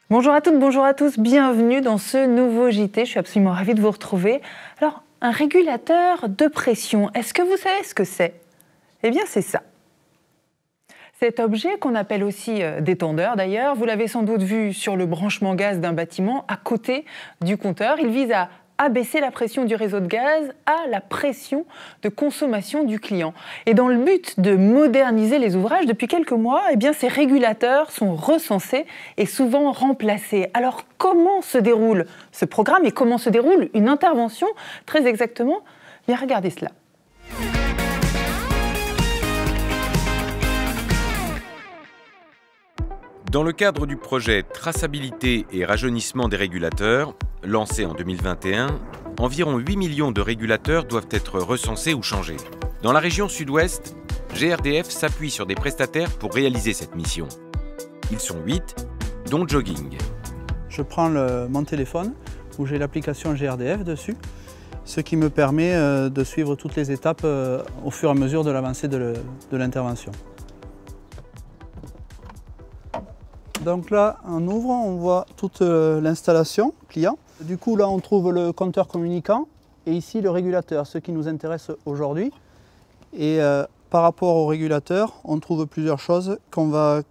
Bonjour à toutes, bonjour à tous, bienvenue dans ce nouveau JT, je suis absolument ravie de vous retrouver. Alors, un régulateur de pression, est-ce que vous savez ce que c'est? Eh bien, c'est ça. Cet objet, qu'on appelle aussi détendeur d'ailleurs, vous l'avez sans doute vu sur le branchement gaz d'un bâtiment à côté du compteur. Il vise à abaisser la pression du réseau de gaz à la pression de consommation du client. Et dans le but de moderniser les ouvrages, depuis quelques mois, eh bien, ces régulateurs sont recensés et souvent remplacés. Alors, comment se déroule ce programme et comment se déroule une intervention très exactement? Bien, regardez cela. Dans le cadre du projet Traçabilité et rajeunissement des régulateurs, lancé en 2021, environ 8 millions de régulateurs doivent être recensés ou changés. Dans la région sud-ouest, GRDF s'appuie sur des prestataires pour réaliser cette mission. Ils sont 8, dont Jogging. Je prends mon téléphone où j'ai l'application GRDF dessus, ce qui me permet de suivre toutes les étapes au fur et à mesure de l'avancée de l'intervention. Donc là, on ouvre, on voit toute l'installation client. Du coup, là, on trouve le compteur communicant et ici le régulateur, ce qui nous intéresse aujourd'hui. Et par rapport au régulateur, on trouve plusieurs choses qu'on va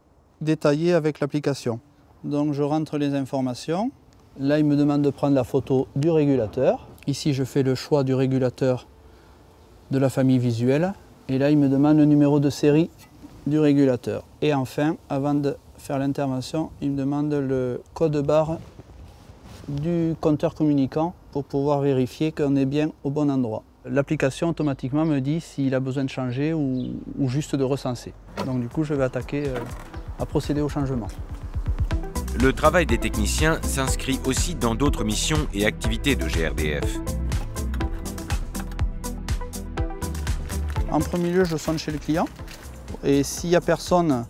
détailler avec l'application. Donc je rentre les informations. Là, il me demande de prendre la photo du régulateur. Ici, je fais le choix du régulateur de la famille visuelle. Et là, il me demande le numéro de série du régulateur. Et enfin, avant de faire l'intervention, il me demande le code barre du compteur communicant pour pouvoir vérifier qu'on est bien au bon endroit. L'application automatiquement me dit s'il a besoin de changer ou juste de recenser. Donc du coup, je vais attaquer à procéder au changement. Le travail des techniciens s'inscrit aussi dans d'autres missions et activités de GRDF. En premier lieu, je sonne chez le client et s'il n'y a personne,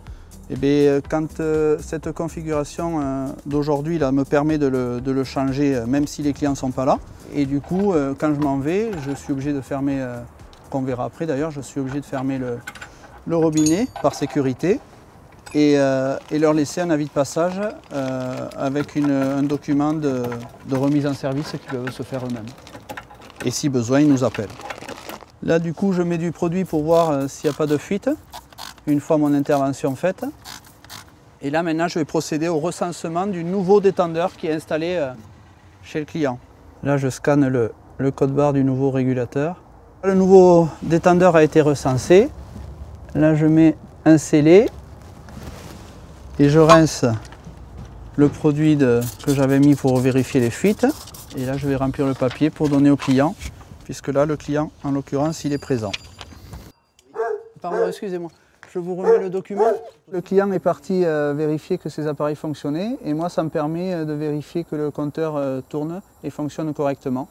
eh bien, quand cette configuration d'aujourd'hui me permet de le changer, même si les clients ne sont pas là. Et du coup, quand je m'en vais, je suis obligé de fermer, qu'on verra après d'ailleurs, je suis obligé de fermer le robinet par sécurité et leur laisser un avis de passage avec un document de remise en service qu'ils peuvent se faire eux-mêmes. Et si besoin, ils nous appellent. Là, du coup, je mets du produit pour voir s'il n'y a pas de fuite. Une fois mon intervention faite. Et là maintenant je vais procéder au recensement du nouveau détendeur qui est installé chez le client. Là je scanne le code barre du nouveau régulateur. Le nouveau détendeur a été recensé. Là je mets un scellé et je rince le produit que j'avais mis pour vérifier les fuites. Et là je vais remplir le papier pour donner au client, puisque là le client en l'occurrence il est présent. Pardon, excusez-moi. Je vous remets le document. Le client est parti vérifier que ses appareils fonctionnaient et moi ça me permet de vérifier que le compteur tourne et fonctionne correctement,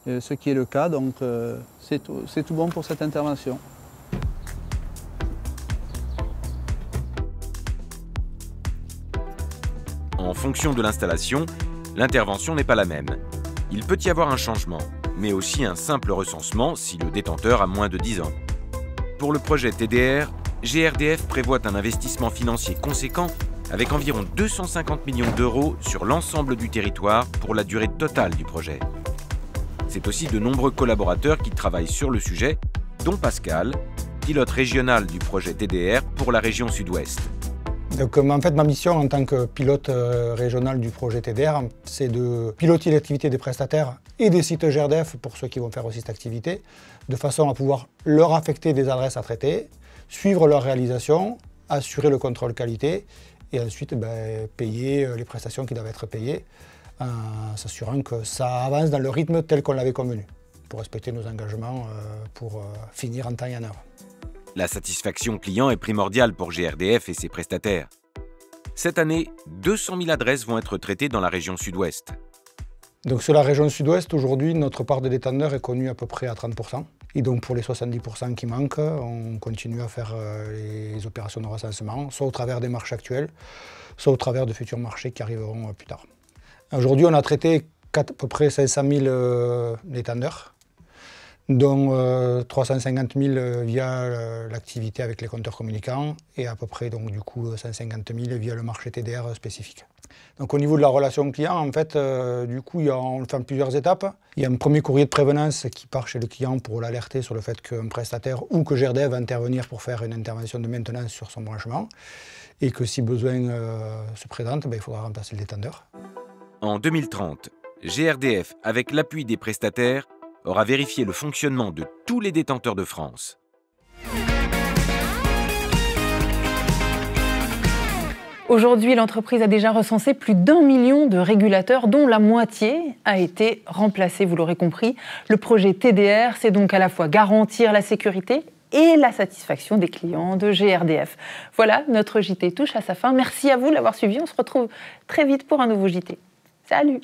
ce qui est le cas, donc c'est tout bon pour cette intervention. En fonction de l'installation, l'intervention n'est pas la même. Il peut y avoir un changement, mais aussi un simple recensement si le détenteur a moins de 10 ans. Pour le projet TDR, GRDF prévoit un investissement financier conséquent avec environ 250 millions d'euros sur l'ensemble du territoire pour la durée totale du projet. C'est aussi de nombreux collaborateurs qui travaillent sur le sujet, dont Pascal, pilote régional du projet TDR pour la région sud-ouest. Donc, en fait, ma mission en tant que pilote régional du projet TDR, c'est de piloter l'activité des prestataires et des sites GRDF pour ceux qui vont faire aussi cette activité, de façon à pouvoir leur affecter des adresses à traiter, suivre leur réalisation, assurer le contrôle qualité et ensuite payer les prestations qui doivent être payées, en s'assurant que ça avance dans le rythme tel qu'on l'avait convenu, pour respecter nos engagements pour finir en temps et en heure. La satisfaction client est primordiale pour GRDF et ses prestataires. Cette année, 200 000 adresses vont être traitées dans la région sud-ouest. Donc sur la région sud-ouest, aujourd'hui, notre part de détendeurs est connue à peu près à 30%. Et donc pour les 70% qui manquent, on continue à faire les opérations de recensement, soit au travers des marchés actuels, soit au travers de futurs marchés qui arriveront plus tard. Aujourd'hui, on a traité à peu près 500 000 détendeurs. dont 350 000 via l'activité avec les compteurs communicants et à peu près donc, du coup 150 000 via le marché TDR spécifique. Donc au niveau de la relation client, en fait, du coup, on le fait en plusieurs étapes. Il y a un premier courrier de prévenance qui part chez le client pour l'alerter sur le fait qu'un prestataire ou que GRDF va intervenir pour faire une intervention de maintenance sur son branchement et que si besoin se présente, il faudra remplacer le détendeur. En 2030, GRDF, avec l'appui des prestataires, aura vérifié le fonctionnement de tous les détenteurs de France. Aujourd'hui, l'entreprise a déjà recensé plus d'1 million de régulateurs, dont la moitié a été remplacée, vous l'aurez compris. Le projet TDR, c'est donc à la fois garantir la sécurité et la satisfaction des clients de GRDF. Voilà, notre JT touche à sa fin. Merci à vous de l'avoir suivi. On se retrouve très vite pour un nouveau JT. Salut!